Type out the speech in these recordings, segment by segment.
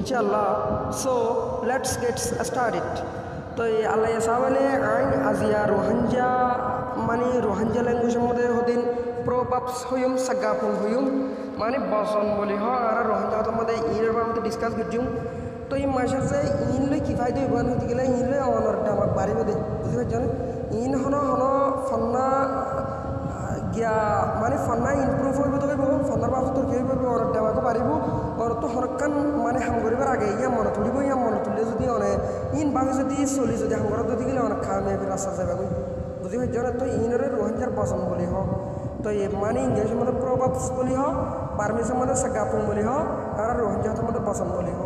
inshallah. So let's get started. তো এই আল্লাহ সাবলে আইন আজিয়া রোহাঞ্জা মানে রোহাঞ্জা ল্যাঙ্গুয়েজের মধ্যে হদিন প্রোভাবস হইম সাগাপুং হইম মানে বসন বলি হ আর রোহাঞ্জা হতার মধ্যে ইনের বাবদ ডিসকাস করছিম তো এই মাসের যে ইন লই কি ফায়দা হইব হতে গেলে ইন লই অনরটা আমাক বাড়িব দে বুঝতে পারছেন ইন হন ফন্না গিয়া মানে ফন্না ইমপ্রুভ হইব তো হইব ফন্নার বাবদ তোর কি হইব অনরটা আমাকে বাড়িব অর তো হরকান মানে হাম করিবার আগে ইয়া মনে তুলিব ইয়া মনে তুললে যদি অনেক ইন ভাবে যদি চলি যদি হাম ঘরত যদি গেলে অনেক খামে ফির রাস্তা যাবে বুঝতে পারছেন তো ইনরে রোহাঞ্জার পছন্দ বলি হ তো এই মানে ইংলিশের মধ্যে প্রভাবস বলি হ বার্মিসের মধ্যে সাগাপুং বলি হ আর রোহাঞ্জার মধ্যে পছন্দ বলি হ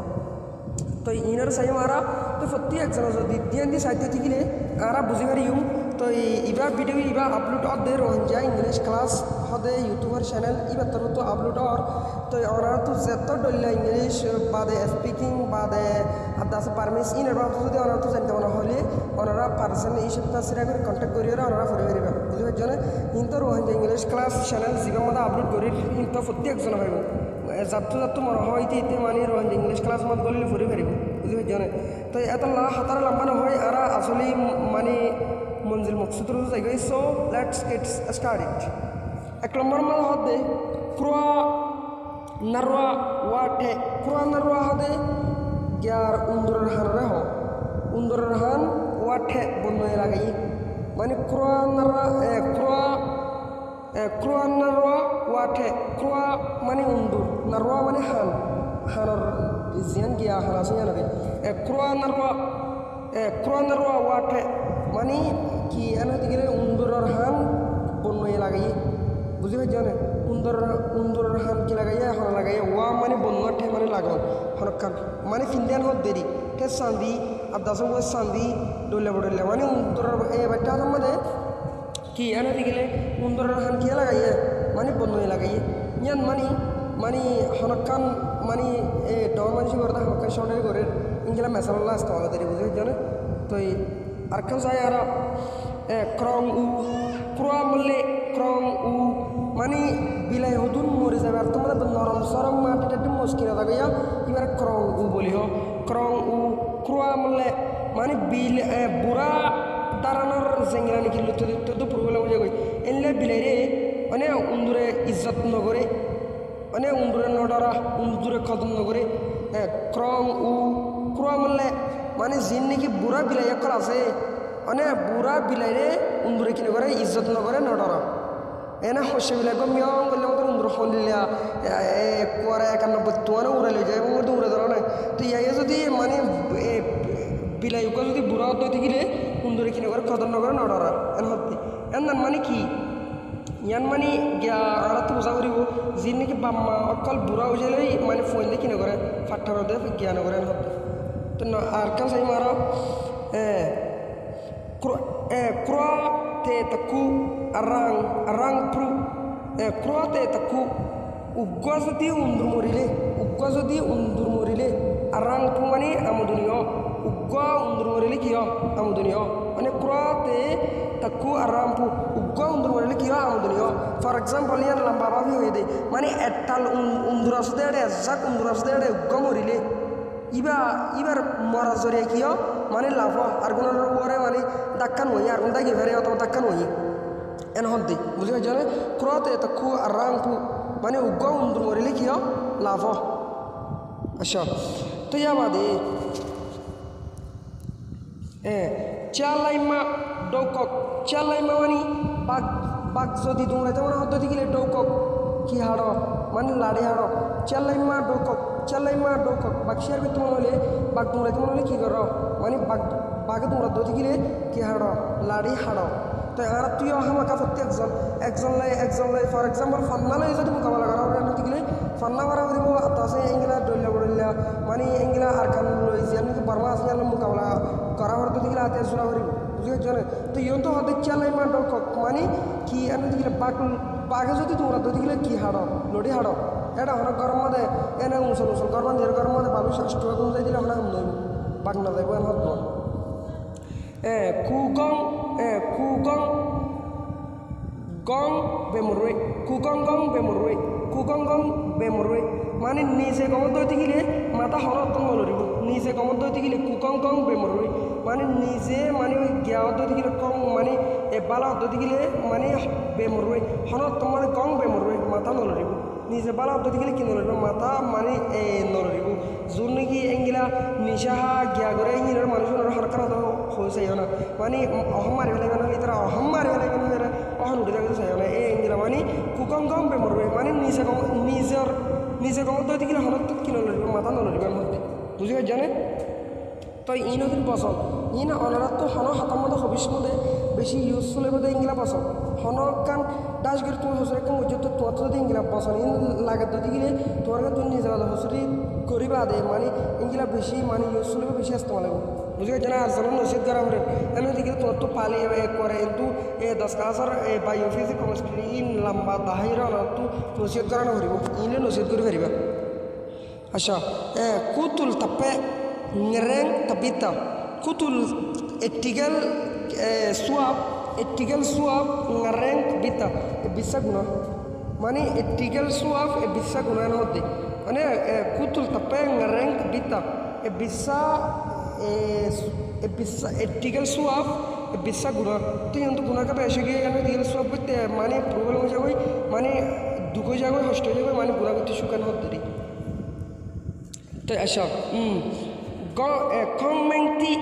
তো ইনার সাই মারা তো প্রত্যেক একজন যদি দিয়ান দি সাহিত্য থাকিলে আরা বুঝি পারিম তো ইবা ভিডিও ইবা আপলোড অর দে রোহাঞ্জা ইংলিশ ক্লাস হদে ইউটিউবার চ্যানেল ইবা তোর তো আপলোড অর তো ওনারা তো যত ডলিয়া ইংলিশ বাদে স্পিকিং বাদে আদাস পারমিস ইনার বাবদ যদি ওনারা তো জানতে মনে হলে ওনারা পার্সন এই সব কাজরা করে কন্ট্যাক্ট করিয়ে ওনারা ফরে পারিবা বুঝতে পারছেন কিন্তু রোহাঞ্জা ইংলিশ ক্লাস চ্যানেল জীবের মধ্যে আপলোড করি কিন্তু প্রত্যেকজন হইব যাত্র মনে হয় ইতে মানে রোহাঞ্জা ইংলিশ ক্লাস মত গলি ফরে পারিব বুঝতে পারছেন তো এত হাতার লম্বা নহয় আর আসলে মানে মঞ্জিল মকসুদ যাইবে সো লেটস গেট স্টার্টেড এক নম্বর মধ্যে হদে ক্রোয়া নারোয়া ওয়াটে ক্রোয়া নারোয়া হদে গ্যার উন্দরের হান রেহ উন্দরের হান ওয়াটে বন্যে লাগাই মানে ক্রোয়া নারা ক্রোয়া নারোয়া ওয়াটে ক্রোয়া মানে উন্দুর নারোয়া মানে হান হানর জিয়ান গিয়া হান আছে জানাবে ক্রোয়া নারোয়া ওয়াটে মানে কি এনে গেলে উন্দরের হান বন্যে লাগাই বুঝতে পারছেন উন্দরের হান কি লাগাইয়া এখন লাগাইয়া ওয়া মানে বন্যার ঠে মানে লাগান হনকান মানে ফিন্দিয়ান হত দেরি ঠে চান্দি আর দাস চান্দি ডলে বডলে মানে উন্দরের এই বাচ্চা মানে কি এনে গেলে উন্দরের হান কি লাগাইয়া মানে বন্যে লাগাইয়ে ইয়ান মানে হনকান মানে এই ডর মানুষ করতে হনকান সন্ডে করে ইংলা মেসাল্লা আসতে হবে দেরি বুঝতে পারছেন তো আরকান চাই আর ক্রং উ ক্রোয়া মূল্যে ক্রং উ মানে বিলাই হদুন মরে যাবে আর তোমাদের নরম সরম মাটিটা একটু মুশকিল লাগাইয়া এবার ক্রং উ বলি হ ক্রং উ ক্রোয়া মূল্যে মানে বুড়া দাঁড়ানোর জেঙ্গিরা নাকি লুতো তো প্রবলেম হয়ে গই এনলে বিলাই রে মানে উন্দুরে ইজ্জত নগরে মানে উন্দুরে নডরা উন্দুরে কদম নগরে ক্রং উ ক্রোয়া মূল্যে মানে জিন নাকি বুড়া বিলাই একল আছে মানে বুড়া বিলাইরে উন্দুরে কিনে করে ইজ্জত নগরে নডরা এনে হসে বিলাই মিয়ং বললে আমাদের উন্দুর হলিয়া কুয়ারা 91 তোয়ানো উড়ে লই যায় এবং উড়ে ধরা নাই তো ইয়ে যদি মানে বিলাই উকা যদি বুড়া হতে গেলে উন্দুরে কিনে করে কদর নগরে নডরা এন হতে এন মানে কি ইয়ান মানে গিয়া আর তো বোঝা করিব যি নাকি বাম্মা অকল বুড়া হয়ে যাইলে মানে ফোন দিয়ে কিনে করে ফাট্টা দে জ্ঞান করে এন হতে তো আর কান চাই মারা ক্রোয়া te taku arang pru ক্রোয়া te taku উগ্গা যদি উন্দুর মরিলে arang pru মানে আমদুনিয় উগ্গা উন্দুর মরিলে কি আমদুনিয় মানে ক্রোয়া te taku arang pru উগ্গা উন্দুর মরিলে কি আমদুনিয় ফর এক্সাম্পল ইয়ান লম্বা ভাবি হয়ে দে মানে এটাল উন্দুর আসতে এজাক উন্দুর আসতে উগ্গা মরিলে ইবার মরা জরিয়া কি মানে লাভ আর কোনো ওরে মানে দাক্কান হই আর কোন দাগি ফেরে অথবা দাক্কান হই এন হন্তি বুঝি পাইছনে ক্রোতে তাকু আর রাংপু মানে উগ্গা উন্দুর মরিলে কি লাভ আচ্ছা তো ইয়া বাদে চালাইমা ডৌকক চালাইমা মানে বাঘ যদি দৌড়াইতে মানে হতে গেলে ডৌকক কি হাড় মানে লাড়ি হাড় চালাইমা ডৌকক বাক্সিয়ার ভিতর মনে হলে বাঘ দৌড়াইতে মনে হলে কী কর মানে বাঘে দৌড়া দৌড়তে গেলে কি হাড় লাড়ি হাড় তো আর তুই হামাকা প্রত্যেক একজন লাই ফর এক্সাম্পল ফান্না লাই যদি মোকাবেলা করা হবে হতে গেলে ফান্না করা হইব আছে এগুলা ডলিয়া বড়লিয়া মানে এগুলা আর খান লইছে নাকি বর্মা আছে মোকাবেলা করা হতে গেলে হাতে জোড়া করিব বুঝি জানে তো ইয়ন তো হতে চালাই মা ডক মানে কি এনে গেলে বাঘে যদি দৌড়া দৌড়তে গেলে কি হাড় লড়ি হাড় এটা হঠাৎ গরম মধ্যে এনে উঁচল গরম দিয়ে গরম মধ্যে বালু শ্বাসটা কম যাই দিলে হঠাৎ নইব বাঘ না যাইব এন হত কুগং গং বেমরুই কুগং গং বেমরুই মানে নিজে গম দইতে গেলে মাথা হনত নলরিব নিজে কমত দইতে গেলে কুকং কং বেমরবি মানে নিজে মানে ওই গিয়াও দইতে গেলে কং মানে এ বালা দইতে গেলে মানে বেমরবি হনত মানে কং বেমরবি মাথা নলরিব নিজে বালা দইতে গেলে কি নলরিব মাথা মানে এ নলরিব জোর নাকি এঙ্গিলা নিশাহা গিয়া করে এঙ্গিলার মানুষের হরকার হয়েছে না মানে অহম মারি ফেলে না তারা অহম মারি ফেলে এরা অহন উঠে থাকতে চাই না এই এঙ্গিলা মানে কুকং কং বেমরবি মানে নিজে কমত দইতে গেলে হনত কি নলরিব মাথা নলরিবার মধ্যে বুঝি জানে তো ইনদিন পছন্দ ইন অনারাত হন হাতার মধ্যে হবিষ্যর মধ্যে বেশি ইউজফুল বোধ ইংলা পছন্দ হন কান ডাসগির তুমি হসুর একটা মজুদ তো তোমার যদি ইংলা পছন্দ ইন লাগাত দিতে গেলে তোমার তুমি নিজের হসুরি করিবা দে মানে ইংলা বেশি মানে ইউজফুল বেশি আসতে লাগবে বুঝি জানা আর জন নসিদ করা হলে এমনি দিকে তোমার তো পালে করে কিন্তু 10,000 বায়োফিজিক কেমিস্ট্রি ইন লম্বা দাহির তো নসিদ করানো হরিব ইনলে নসিদ করে পারিবা আচ্ছা কুতুল তাপে ngereng tabita kutul ettigal suap ngereng tabita bisa guna mani ettigal suap bisa guna nanti mani kutul tape ngereng tabita bisa ettigal suap bisa guna tuh yang untuk guna kape asyik ya kan ettigal suap bete mani problem aja gue mani duko aja gue hostel aja gue mani guna gitu suka nanti tuh asya Kongmengti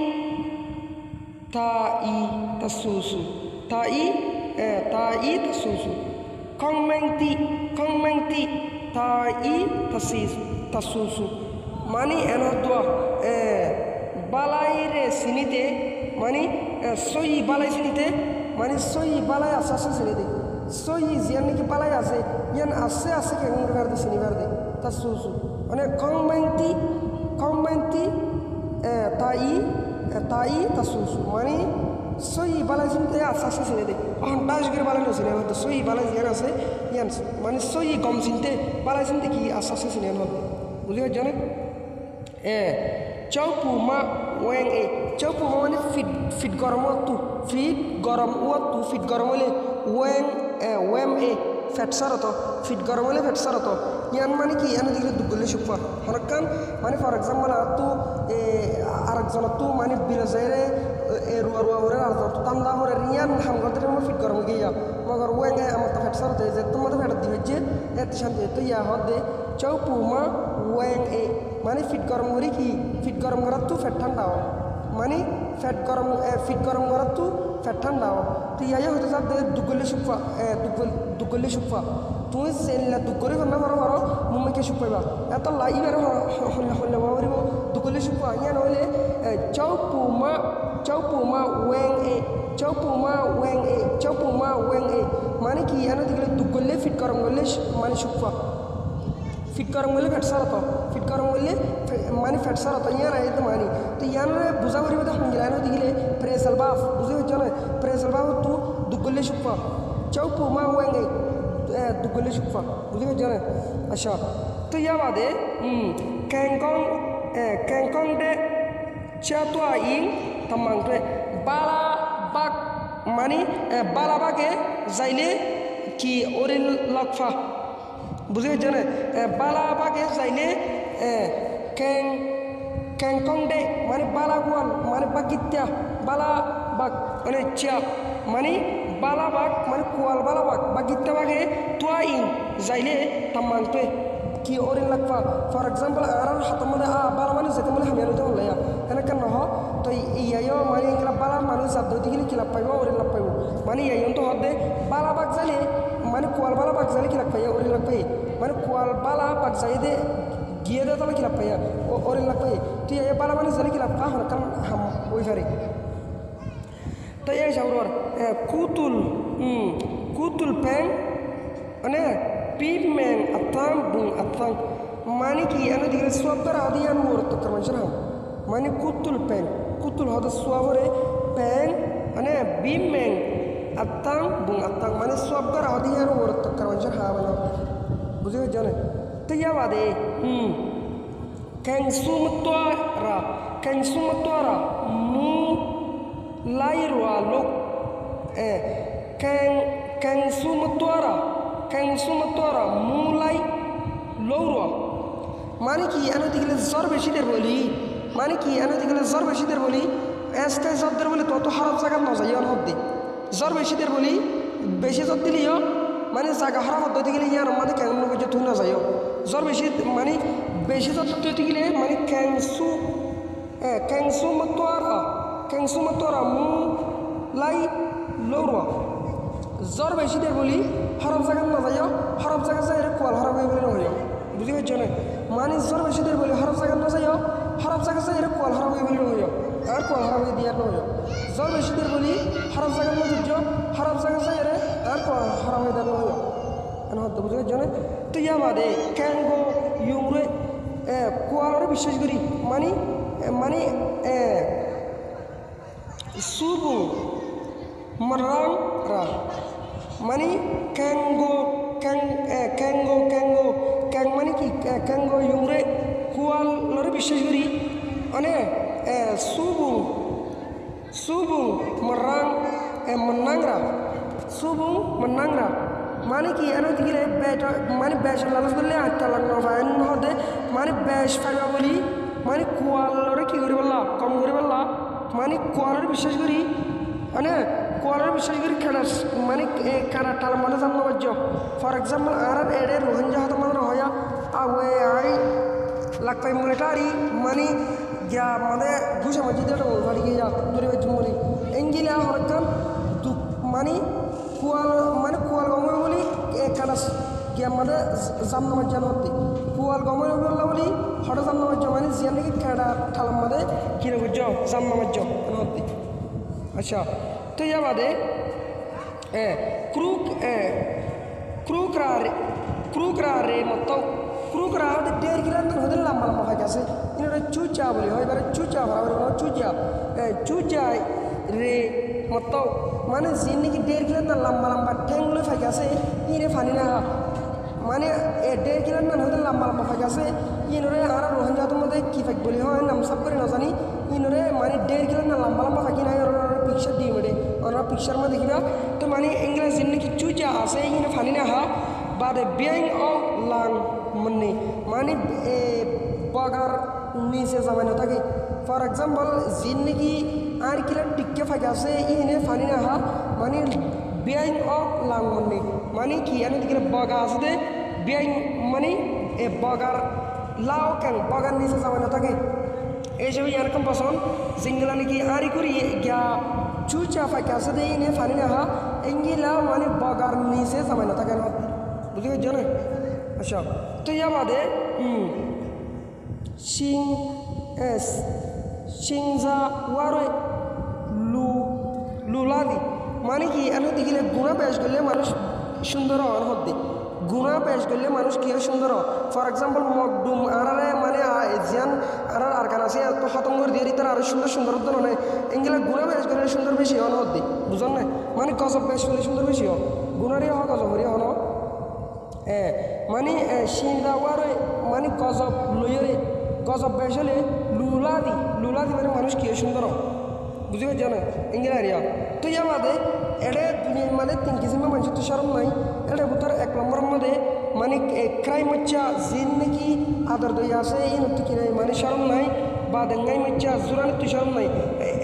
tai tasusu tai tasusu Kongmengti tai tasusu mani enodwa balai re sinite mani soi balai sinite mani soi balai asasa sinite soi zian ki balai ase yan ase ke ngar de sini verde tasusu mani Kongmengti tai tasusu mani soi balai sinte asasa sine de on dash gir balai no sine to soi balai yan ase yan mani soi gom sinte balai sinte ki asasa sine no বুঝিও জানে chaupu ma weng chaupu ma mani fit garam tu fit garam le wem fat sarato fit garam le fat sarato yan mani ki yan digre dugule shukfa harakan mani for example atu arakjon tu mani bilazaire ruwa ore arzo tanda hore riyan ham godre mo fit garam giya magar weng amot fat sarato je tumad fat diveje et shante to ya hode chaupu ma weng mani fit garam hori ki fit garam garatu fat thanda mani fit garam garatu fat thanda তো ইয়া হতে যাতে দুগলে সুফা তুমি সেনলা দুগরে হন্না হর হর মুম্বাইকে সুপাইবা এত লাইবার হল্লে বাবরিব দুগলে সুফা ইয়া নহলে চৌপুমা ওয়েং মানে কি এনে দিলে দুগলে ফিট করম গলে মানে সুফা ফিট করম গলে ফেট সারত ফিট করম গলে মানে ফেট সারত ইয়া না এত মানে তো ইয়া না বুঝা করিব তো হঙ্গিলানো দিলে প্রেসাল বাফ বুঝে হচ্ছে না প্রেসাল বাফ তো দুগলে সুফা চৌপুমা ওয়েং দুগলে সুফা বুঝে হচ্ছে না আচ্ছা তো ইয়া বাদে ক্যাংকং দে চাতুয়া ইং তামাং তো বালা বাগ মানে বালা বাগে যাইলে কি ওরিল লকফা বুঝে হচ্ছে না বালা বাগে যাইলে ক্যাংকং দে মানে বালা গোয়াল মানে বাগিত্যা বালা বাগ মানে চিয়া মানে বালা বাগ মানে কোয়াল বালা বাগ বাগিত্যা বাগে তুয়া ইং যাইলে তামাংতে কি ওরিন লাগফা ফর এক্সাম্পল আর হাতের মধ্যে বালা মানুষ যেতে মানে হামিয়া লইতে হলে এনেকে নহ তো ইয়াইও মানে এগুলা বালা মানুষ যাত ধরতে গেলে কি লাভ পাইব ওরিন লাভ পাইব মানে ইয়াইন তো হদে বালা বাগ যাইলে মানে কোয়াল বালা বাগ যাইলে কি লাভ পাইয়া ওরিন লাভ পাই মানে কোয়াল বালা বাগ যাই দে গিয়ে দে তাহলে কি লাভ পাইয়া ওরিন লাভ পাই তুই এই বালা মানুষ যাইলে কি লাভ পা হন কাম হাম ওই ফারে তো এই যাওয়ার kutul peng ane pip meng atang bung atang mani ki ane digre swabdar adiyan word to karmanchana mani kutul hoda swabore peng ane bip meng atang bung atang mani swabdar adiyan word to karmanchana ha bana bujhe jane to ya bade keng sumtwara mu lairwa lok keng sumtwara mulai lowra মানে কি এনে দিকে জ্বর বেশিদের বলি মানে কি এনে দিকে জ্বর বেশিদের বলি এসকাই জ্বরদের বলি তত হারব জায়গা নজাই হদ্দি জ্বর বেশিদের বলি বেশি জ্বর দিলিও মানে জায়গা হারা পদ্ধতি গেলে ইয়ার মানে কেমন বুঝে তুই না যাইও জ্বর বেশি মানে বেশি জ্বর দিতে গেলে মানে ক্যাংসু মতোয়ারা মু লাই লৌরা জ্বর বেশিদের বলি হরফ জায়গা না যাইও হরফ জায়গা যাই কোয়াল হরফ হয়ে বলে নয় বুঝতে পারছো না মানে জ্বর বেশিদের বলি হরফ জায়গা না যাইও হরফ জায়গা যাই কোয়াল হরফ হয়ে বলে নয় আর কোয়াল হরফ হয়ে দিয়ে নয় জ্বর বেশিদের বলি হরফ জায়গা না বুঝছো হরফ জায়গা যাই আর কোয়াল হরফ হয়ে দিয়ে নয় হতো বুঝতে পারছো না তো ইয়া বাদে ক্যাঙ্গো ইউরে কোয়ালরে বিশ্বাস করি মানে মানে সুবু মরাং রা মানে ক্যাং মানে কি ক্যাঙ্গো ইউরে কোয়ালরে বিশ্বাস করি মানে সুবু মন্নাংরা মানে কি এনে দিলে মানে বেশ লালচ করলে আটটা লাগলো ফাইন হতে মানে বেশ ফাইবা বলি মানে কোয়ালরে কি করি বললা কম করে বললা মানে কোয়ালরে বিশ্বাস করি মানে কোয়ালরে বিশ্বাস করি খেলা মানে খেলা টাল মানে জানো বাজ্য ফর এক্সাম্পল আর এডে রোহিঙ্গা হতো মানে হয়া আওয়ে আই লাগপাই মুলেটারি মানে যা মানে ঘুষা মসজিদে বাড়ি গিয়ে যা দূরে বাজ্য বলি এঙ্গিলা হরকান মানে কোয়াল গময় বলি খেলা গিয়ে আমাদের জামনামাজ জান হতে কোয়াল গময় বললা বলি হঠাৎ জামনামাজ মানে জিয়া নাকি খেলা ঠালাম মাদে কিনে বুঝছ জামনামাজ হতে আচ্ছা তো ইয়া বাদে ক্রুকরা রে মতো ক্রুকরা হতে ডের গিলান হতে লম্বা লম্বা হয়ে গেছে ইনারা চুচা বলি হয় এবারে চুচা চুচা রে মতো মানে জিন্দিগি ডের গিলান লম্বা ঠ্যাংগুলো ফাই গেছে ইনে ফানি না মানে ডের গিলান হতে লম্বা ফাই গেছে ইনরে আর রোহিঙ্গাদের মধ্যে কি ফাইক বলি হয় নাম সব করে না জানি ইনরে মানে ডের গিলান লম্বা ফাঁকি নাই পিকচার দিয়ে মেরে ওরা পিকচার মধ্যে দেখিবা তো মানে ইংরেজ জিন্দিগি চুচা আছে ইনে ফানি না বাদে বিয়াইং অফ লাং মানে বগার নিচে যাবেন থাকে ফর এক্সাম্পল জিন্দিগি আর কিলা টিকে ফাঁকে আছে ইনে ফানি না মানে বিয়াইং অফ লাং মানে কি এনে দিকে বগা আছে দে বিয়াইং মানে বগার লাও কেন বগার নিচে যাবেন থাকে এই যে এরকম পছন্দ জিঙ্গলা নাকি আরি করি গিয়া চুচা ফাঁকে আছে দে ইনে ফানি না এঙ্গিলা মানে বগার নিচে যাবেন থাকে না বুঝতে পারছো না আচ্ছা তো ইয়া বাদে সিংজা ওয়ারে লুলাদি মানে কি এনে দেখিলে গুণা পেশ করলে মানুষ সুন্দর হতে গুণা পেশ করলে মানুষ কি সুন্দর ফর এক্সাম্পল মকডুম আর মানে জিয়ান আর গান আছে তো খতম করে দিয়ে তার আরো সুন্দর ধরনে এগুলা গুণা পেশ করলে সুন্দর বেশি হন হতে বুঝলেন না মানে গজব পেশ করলে সুন্দর বেশি হ গুণারই হ গজব হরি হন মানে সিংদাওয়ারে মানে গজব লইরে গজব বেশ হলে লুলাদি মানে মানুষ কি সুন্দর বুঝতে পারছো না ইংরেজি আরিয়া তো ইয়া বাদে এডে দুনিয়া মানে 3 কিসিমের মানুষ তো শরম নাই এডে ভিতর 1 নম্বরের মধ্যে মানে ক্রাইম হচ্ছে জিন নাকি আদর দই আছে এই নতুন কি নাই মানে শরম নাই বা দেঙ্গাই মচ্ছা জুরানি তো শরম নাই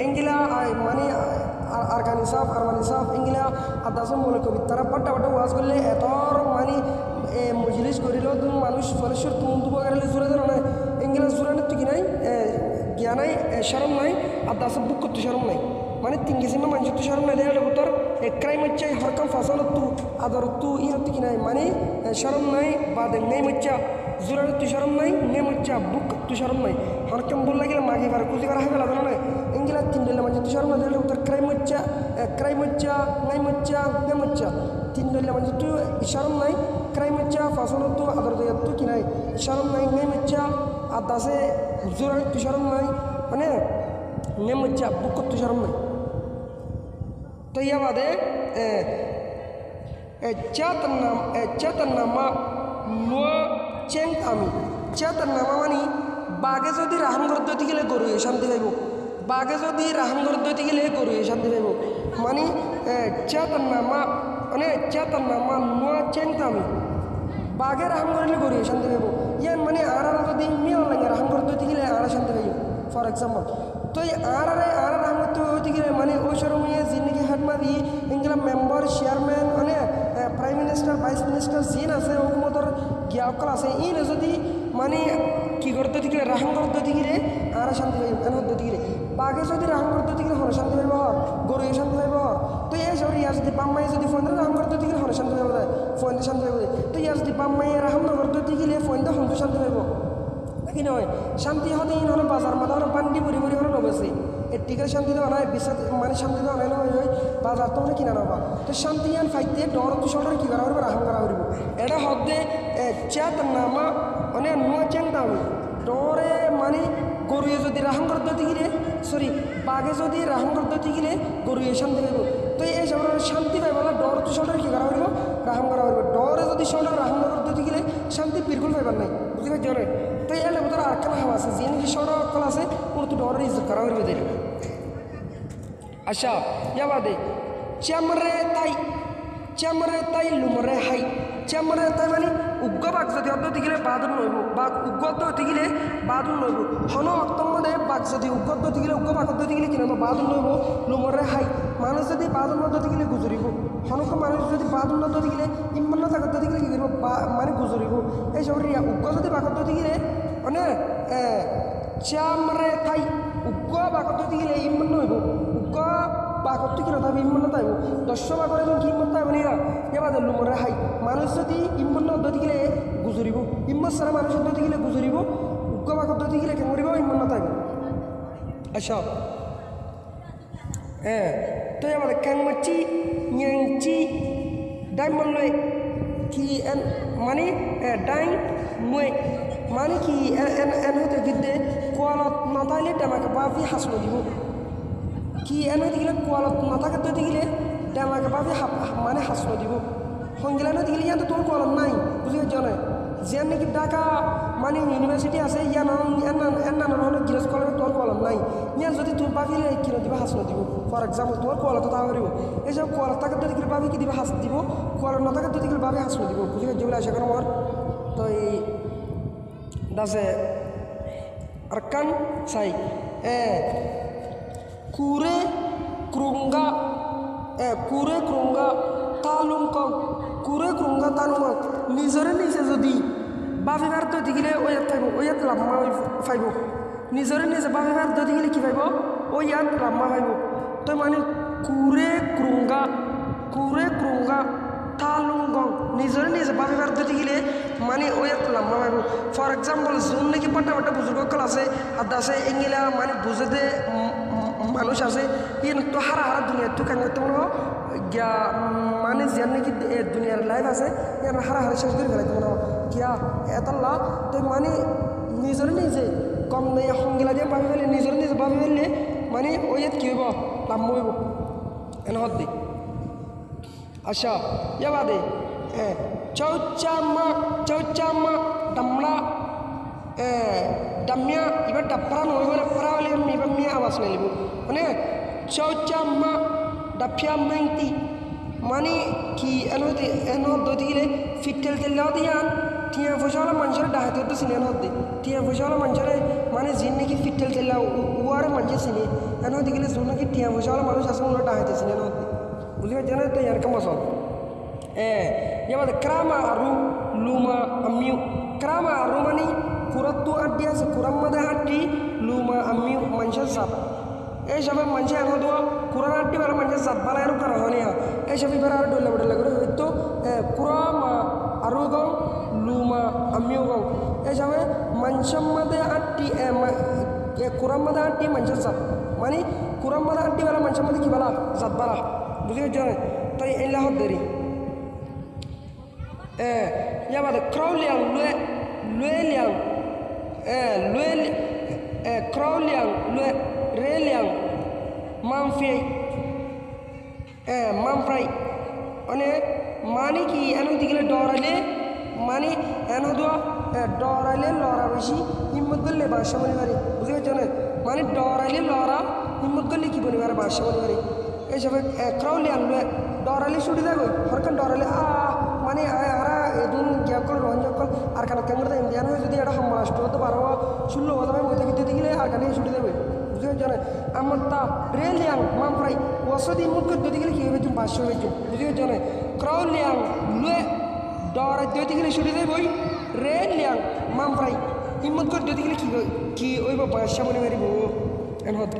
এঙ্গিলা মানে আরকানি সাফ আরমানি সাফ এঙ্গিলা আদাসম বলে কবিতারা বাটা ওয়াজ করলে এতর মানে মজলিস করিল মানুষ ফলেশ্বর তুমু বগারে জুড়ে ধরো না এঙ্গিলা জুরানি তো কি নাই জ্ঞান নাই শরম নাই আর দাসের বুক করতে শরম নাই মানে 3 কিসিমের মানুষ তো শরম নাই দেখলে ভিতর ক্রাইম হচ্ছে হরকাম ফাসাল তু আদর তু ইহত কি নাই মানে শরম নাই বা দেঙ্গাই মচ্ছা জুরানি তো শরম নাই নে মচ্ছা বুক তো শরম নাই হরকাম বললা গেলে মাগি বার কুজি করা হবে লাগলো না এঙ্গিলা 3 দিলে মানুষ তো শরম নাই দেখলে ভিতর ক্রাইম হচ্ছে নাই মচ্ছা নে মচ্ছা 3 দিলে মানুষ তো শরম নাই ক্রাইম হচ্ছে ফাসাল তু আদর তো কি নাই শরম নাই নে মচ্ছা আর দাসে জোরানি তো শরম নাই মানে নে মচ্ছা বুক তো শরম নাই তো ইয়া বাদে চেতনামা নোয়া চেং আমি চেতনামা মানে বাঘে যদি রাহাম করতে গেলে গরু শান্তি পাইব বাঘে যদি রাহাম করতে গেলে গরু শান্তি পাইব মানে চেতনামা নোয়া চেং আমি বাঘে রাহাম করলে গরু শান্তি পাইব ইয়ান মানে আর যদি মিয়াও লাগে রাহাম করতে গেলে আর শান্তি পাই ফর এক্সাম্পল তো এই আর রাহাম করতে হইতে গেলে মানে ওই সরমিয়ে জিন্দিগি হাটমাদি ইনগুলা মেম্বার চেয়ারম্যান মানে প্রাইম মিনিস্টার ভাইস মিনিস্টার জিন আছে হুকুমতর গিয়াকল আছে ইনে যদি মানে কি করতে গেলে রাহাম করতে গেলে আর শান্তি পাই এন হতে গেলে বাঘে যদি রাহাম করতে গেলে হরে শান্তি পাইব গরু শান্তি পাইব তো এই সব ইয়ার যদি বাম্মাই যদি ফোন রাহাম করতে গেলে হরে শান্তি পাইব ফোন শান্তি পাইব তো ইয়ার যদি বাম্মাই রাহাম না করতে গেলে ফোন হন্তু শান্তি পাইব নাকি নয় শান্তি হতে ইন হলো বাজার মাথা হলো বান্ডি বুড়ি বুড়ি হলো নবেছে এর টিকের শান্তি দেওয়া নয় বিশ্বাস মানে শান্তি দেওয়া নয় নয় বাজার তো মানে কিনা নেবা তো শান্তি ইয়ান ফাইতে ডর তো সরকার কী করা করবে রাহাম করা করব এটা হতে চেত নামা মানে নুয়া চেন দামি ডরে মানে গরুয়ে যদি রাহাম করতে গেলে সরি বাঘে যদি রাহাম করতে গেলে গরুয়ে শান্তি পাইব তো এই সব শান্তি পাইব না ডর তো সরকার কী করা করব রাহাম করা করবে ডরে যদি সরকার রাহাম করতে গেলে শান্তি বিলকুল পাইবার নাই বুঝতে পারছি অনেক তো এর ভিতরে আর কেন হাওয়া আছে যে নাকি সরকার অকল আছে ওর তো ডরের ইজ্জত করা করবে দেরি আচ্ছা ইয়া বাদে চেমরে তাই লুমরে হাই চেমরে তাই মানে উগ্র বাঘ যদি অর্ধ গেলে বাদুর নইব বাঘ উগ্র হতে গেলে বাদুর নইব হন অর্থমধ্যে বাঘ যদি উগ্র হতে গেলে উগ্র বাঘ হতে গেলে কিনা বাদুর নইব লুমরে হাই মানুষ যদি বাদুর নদতে গেলে গুজরিব হনক মানুষ যদি বাদুর নদতে গেলে ইমান না থাকতে গেলে কী করব মানে গুজরিব এইসব উগ্র যদি বাঘ হতে গেলে মানে চেমরে তাই উগ্র বাঘ হতে গেলে ইমান নইব উগ্র বাঘত কি নথাব ইমান নথাইব দশ বাঘর এখন কি ইমান থাকবে না এবার লুমরে হাই মানুষ যদি ইমান নদতে গেলে গুজরিব ইমান সারা মানুষ নদতে গেলে গুজরিব উগ্র বাঘত নদতে গেলে কেন করিব ইমান নথাইব আচ্ছা তো এবার ক্যাংমাচি ন্যাংচি ডাইমন লয় কি এন মানে ডাইং মুয়ে মানে কি এন হতে গিদ্দে কোয়ালত নথাইলে ডামাকে বাফি হাসলো দিব কি এন হতে গেলে কোয়ালত নথাকে দিতে গেলে ডামাকে বাফি মানে হাসলো দিব সঙ্গিলা নদী গেলে ইয়ান তো তোর কোয়ালত নাই বুঝতে পারছ না যে নাকি ঢাকা মানে ইউনিভার্সিটি আছে ইয়ান নানান গিরজ কলেজে তোর কোয়ালত নাই ইয়ান যদি তোর বাফিলে কিনো দিব হাসলো দিব ফর এক্সাম্পল তোমার কোয়ালত তা করিব এইসব কোয়ালত তাকে দিতে গেলে বাফি কি দিবে হাস দিব কোয়ালত নথাকে দিতে গেলে বাফি হাসলো দিব বুঝতে পারছি বলে আশা করি আমার তো এই দাসে arkan sai kure krunga talungkong kure krunga talungkong নিজরে নিজে যদি বাফি ভার দতি গেলে ওই থাকবো ওই লাম্মা ফাইব নিজরে নিজে বাফি ভার দতি গেলে কি ফাইব ওই লাম্মা ফাইব তো মানে কুরে ক্রুঙ্গা তালুঙ্গং নিজরে নিজে বাফি ভার দতি গেলে মানে ওই লাম্মা ফাইব ফর এক্সাম্পল যোন নাকি পাটা বুজুর্গকল আছে আদা আছে এঙ্গিলা মানে বুঝেতে মানুষ আছে ইন তো হারা দুনিয়া তো কেন করতে মনে গিয়া মানে যে নাকি দুনিয়ার লাইফ আছে ইয়ান হারা শেষ করে ফেলাইতে মনে গিয়া এতাল্লা তো মানে নিজরে নিজে কম নেই সঙ্গিলা দিয়ে ভাবি ফেলে নিজরে নিজে ভাবি ফেললে মানে ওই কি হইব লাভ হইব এন হত দি আচ্ছা ইয়া বাদে চৌচাম্মা ডামলা ডামিয়া এবার ডাপ্রা নয় বলে প্রা হলে এবার মিয়া আওয়াজ মেলিব মানে চৌচাম্মা ডাফিয়া মেংতি মানে কি এন হতে গেলে ফিটেল তেল দিয়ান টিয়া ফসলা মানুষের ডাহাতে হতে চিনে এন হতে টিয়া ফসলা মানুষের মানে যিনি নাকি ফিটেল তেল উয়ারে মানুষের চিনে এন হতে গেলে যোন নাকি টিয়া ফসলা মানুষ আছে ওনার ডাহাতে চিনে এন হতে বুঝলি পারছেন তো ইয়ার কাম আসল এবার ক্রামা আরু লুমা আমিউ ক্রামা আরু মানে কুরাত্তু আড্ডি আছে কুরাম মধ্যে আড্ডি লুমা আমিউ মানুষের সাপ এইসবের মানুষের এনে দেওয়া কুরান আড্ডি বেড়া মানুষের সাপ বালা এরকম করা হয়নি এইসব এবার আর ডলে করে হয়তো কুরামা আরু গং লুমা আমিউ গং এইসবে মানুষের মধ্যে আড্ডি কুরাম মধ্যে আড্ডি মানুষের সাপ মানে কুরাম মধ্যে আড্ডি বেলা মানুষের মধ্যে কি বেলা সাত বালা বুঝতে পারছো না তাই এলাহ দেরি ইয়া বাদে ক্রাউলিয়াং লুয়েলিয়াং ক্রাউলিয়াং রেলিয়াং মামফ্রাই মানে কি এন দিকে ডরালে মানে এন ডরালে লড়া বেশি হিম্মত করলে বাসা বলি পারে বুঝতে পারছো না মানে ডরালে লড়া হিম্মত করলে কি বলি পারে বাসা বলি পারে এইসব ক্রাউলিয়ান ডরালি ছুটি দেয় হরকান ডরালি মানে আরা এদিন গ্যাকল রঞ্জকল আর কানা কেন্দ্র ইন্ডিয়ান হয়ে যদি এটা রাষ্ট্র হতে পারো শুনলো হতে পারে বইতে দিতে গেলে আর কানে ছুটি দেবে বুঝতে জানে আমার তা রেলিয়াং মাম প্রায় ওসদি মুখ দিতে গেলে কী হবে তুমি 500 হয়েছে বুঝতে জানে ক্রাউলিয়াং লুয়ে ডরা দিতে গেলে ছুটি দেবে বই রেলিয়াং মাম প্রায় ইমত করে দিতে গেলে কি ওই পয়সা মনে মারিব এন হতে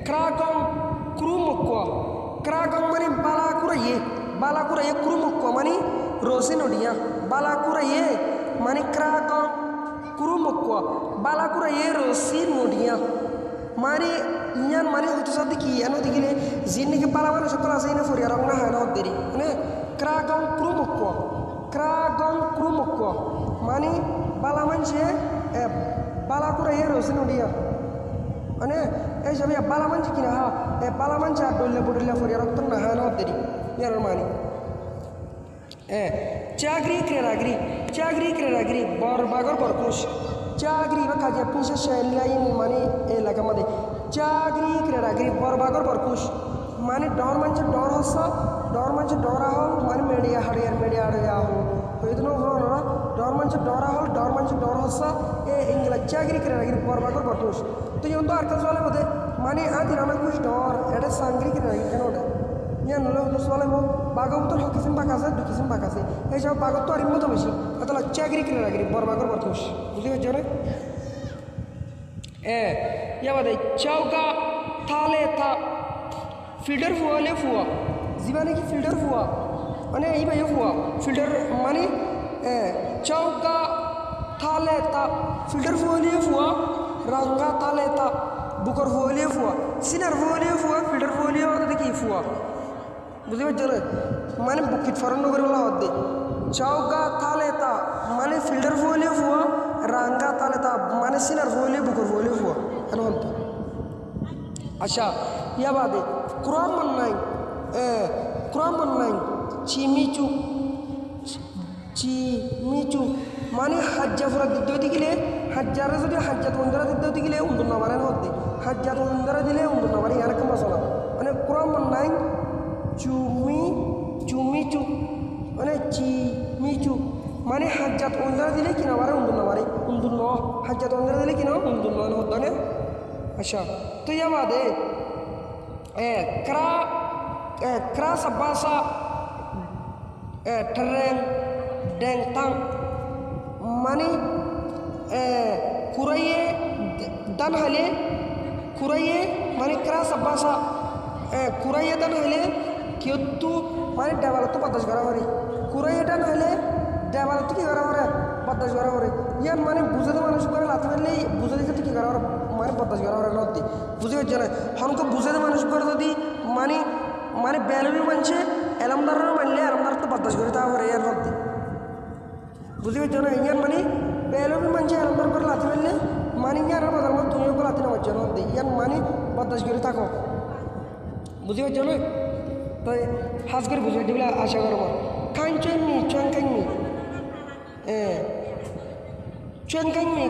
ক্রাগং ক্রুমুক্কো ক্রাগং মানে বালাকুরাইয়ে ক্রুমুক্কো মানে রোসে নডিয়া বালাকুরাইয়ে মানে ক্রাগং ক্রুমুক্কো বালাকুরাইয়ে রোসি নডিয়া মানে ইয়ান মানে হইতে সাথে কি এনো দেখিলে জিন্দিকে পালা মানে সকল আছে না ফরিয়া রং না হয় না দেরি মানে ক্রাগং ক্রুমুক্কো মানে বালা মানছে বালাকুরাইয়ে রোসি নডিয়া মানে এই সব বালা মানছে কিনা বালা মানছে আর ডলে বডলে ফরিয়া রক্ত না হয় না দেরি ইয়ার মানে চাকরি ক্রেরাগরি বরবাগর বরকুশ চাকরি বা কাজে পিসে শেলাইন মানে এলাকা মধ্যে চাকরি ক্রেরাগরি বরবাগর বরকুশ মানে ডর মানছে ডর আহল মানে মেডিয়া হাড়িয়া হল হইতো না ডর মানছে ডর হসা ইংলা চাকরি ক্রেরাগরি বরবাগর বরকুশ তো যেমন তো আর কাজ চলে বোধে মানে আদি রানা কুশ ডর এটা সাংগ্রি ক্রেরাগরি কেন ওটা ইয়া নলে হতো চলে বাগবতর হকিসিম বাকাছে দুকিসিম বাকাছে এইসব বাগত তো আর মতো বেশি তাহলে চাকরি ক্রেরাগরি বরবাগর বরকুশ বুঝতে পারছো না ইয়া বাদে চৌকা থালে থা ফিল্টার ফুয়া জীবানে কি ফিল্টার ফুয়া মানে এই ভাই ফুয়া ফিল্টার মানে চৌকা থালে তা ফিল্টার ফুয়া রাঙ্গা থালে তা বুকর ফুয়া সিনার ফুয়া ফিল্টার ফুয়া দেখি ফুয়া বুঝতে পারছো না মানে বুকিট ফরন করে বলা হতে চৌকা থালে তা মানে ফিল্টার ফুয়া রাঙ্গা থালে তা মানে সিনার বুকর ফুয়া এখন আচ্ছা ইয়া বাদে কুরআন নাই চিমিচু মানে হাজ্জা ফুরা দিতে গেলে হাজ্জারে যদি হাজ্জাত বন্ধুরা দিতে গেলে উন্দর না মারেন হতে হাজ্জাত বন্ধুরা দিলে উন্দর না মারে এরকম মশলা মানে কুরআন নাই চুমিচু মানে চিমিচু মানে হাজ্জাত বন্ধুরা দিলে কিনা মারে উন্দর না মারে উন্দর ন হাজ্জাত বন্ধুরা দিলে কিনা উন্দর ন হতো না আচ্ছা তো ইয়া বাদে kra sabasa tereng deng tang mani kuraye dan hale kuraye mani kra sabasa kuraye dan hale kyottu mani develop padas gara hore kuraye dan hale develop ki gara hore padas gara hore yan mani bujade manush kore lati hale bujade ki gara hore mani padas gara hore noti বুঝে হচ্ছে না হনকে বুঝাতে মানুষ করে যদি মানে বেলবি মানছে এলামদারের মানলে এলামদার তো বাতাস করে তা করে এর মধ্যে বুঝে হচ্ছে না ইয়ার মানে বেলবি মানছে এলামদার করে লাতি মানলে মানে ইয়ার বাজার মধ্যে তুমিও করে লাতি না হচ্ছে মধ্যে ইয়ার মানে বাতাস করে থাকো বুঝে হচ্ছে না তাই হাজ করে বুঝে দিবলে আশা করবো কাঞ্চনমি চুয়ানকাইমি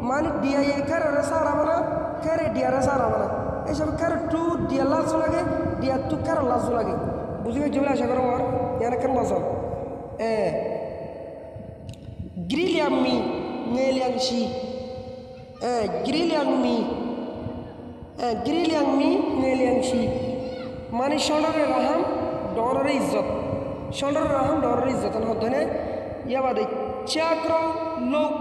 মানে ডিয়া কার সারা বানা কারে ডিয়ারা সারা বানা এইসব কার টু ডিয়া লাজ লাগে ডিয়া টু কার লাজ লাগে বুঝি যেগুলো আশা করো আমার ইয়ার কেন বাজাও গ্রিলিয়ামি নেলিয়াংশি গ্রিলিয়াংমি নেলিয়াংশি মানে শোল্ডারের রাহাম ডরের ইজ্জত হতে না ইয়া বাদে চাক্রাও লোক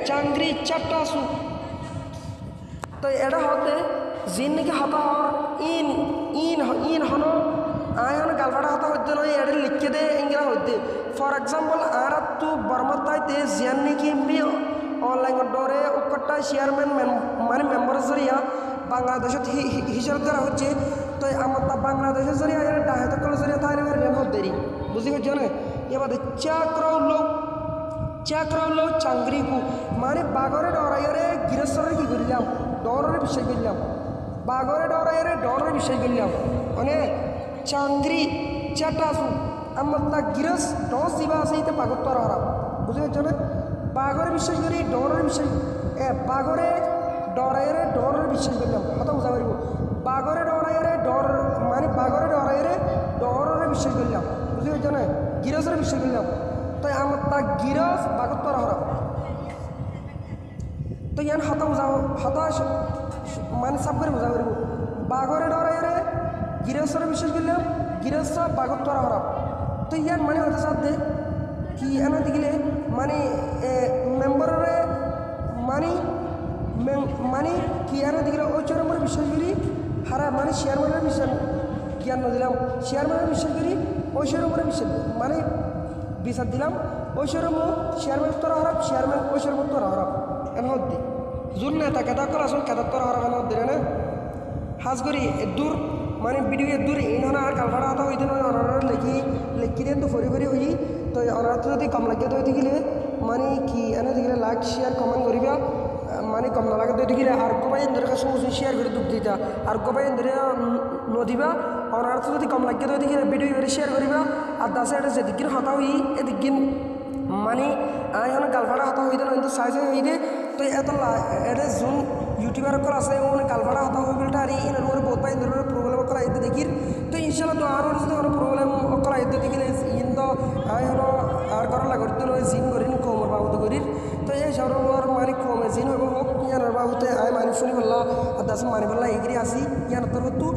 চাংরি চাপটাসু তো এটা হতে জিন্দিকে হতা হর ইন হনো আয়ন গালফাটা হতা হইতে নয় এটা লিখে দে ইংরা হইতে ফর এক্সাম্পল আর তু বর্মতাইতে জিয়ান্নিকি মি অনলাইন ডরে উকটা চেয়ারম্যান মানে মেম্বার জরিয়া বাংলাদেশত হিসাব করা হচ্ছে তো আমার তা বাংলাদেশের জরিয়া এর ডাহাত কলেজ জরিয়া তাই রেন দেরি বুঝি হচ্ছে না এবার চাকরাও লো চাংরিকু মানে বাগরে ডরাইরে গিরস্তরে কি করলাম ডরের বিষয় করলাম বাগরে ডরাইরে ডরের বিষয় করলাম মানে চাংরি চাটাসু আমার তা গিরস ডস দিবা আছে এতে পাগত্তর হারা বুঝে হচ্ছে না বাঘরে বিশ্বাস করি ডরে বিশ্বাস বাঘরে ডরাইরে ডর বিশ্বাস করলাম কথা বুঝা পারিব বাঘরে ডরাইরে ডর মানে বাঘরে ডরাইরে ডরে বিশ্বাস করলাম বুঝতে পারছো না গিরসরে বিশ্বাস করলাম তো আমার তা গিরস বাঘত তোরা হরা তো ইয়ান হাতা বুঝা হাতা মানে সাব করে বুঝা পারিব বাঘরে ডরাইরে গিরসরে বিশ্বাস করলাম গিরস বাঘত তোরা হরা তো ইয়ান মানে হতে সাথে কি এনে দিলে মানে মেম্বারে মানে মানে কি এনে দিলে ওই চরমের বিশ্বাস করি হারা মানে শেয়ার মার্কেটের বিশ্বাস জ্ঞান দিলাম শেয়ার মার্কেটের বিশ্বাস করি ওই শোরুমের বিশ্বাস মানে বিচার দিলাম ওই শোরুম শেয়ার মার্কেট তোরা হারাপ শেয়ার মার্কেট ওই শোরুম তোরা হারাপ এনে হদ্দি জোর না তা কেদা করা আসল কেদার তোরা হারাপ এনে হদ্দি না হাজ করি দূর মানে ভিডিও দূর ইনহনা আর কালফাড়া হাতা হইতে নয় অনার লেখি দেন তো ফরি ফরি হই তো অনার তো যদি কম লাগে তো গেলে মানে কি এনে দিলে লাইক শেয়ার কমেন্ট করিবা মানে কম না লাগে তো গেলে আর কবাই ধরে কাছে শেয়ার করে দুঃখ দিতা আর কবাই ধরে নদিবা অনার তো যদি কম লাগে তো গেলে ভিডিও করে শেয়ার করিবা আর দাসে এটা যেদিকিন হাতা হই এদিকিন মানে এখন গালফাড়া হাতা হইতে নয় কিন্তু সাইজ হই দে তো এত এটা জোন ইউটিউবার কল আছে মানে গালফাড়া হাতা হই বলটা আর এর ওর বহুত ভাই ধরে প্রবলেম করা আইতে দেখির তো ইনশাআল্লাহ তো আর যদি কোনো প্রবলেম করা আইতে দেখিলে ইন তো এখন আর করা লাগতে নয় জিন করিন কোমর বাবুতে করির তো এই সরমর মানে কমে জিন হইব হোক ইয়ানোর বাবুতে আয় মানি শুনি বললা আর দাস মানি বললা এগিরি আসি ইয়ানোর তোর তো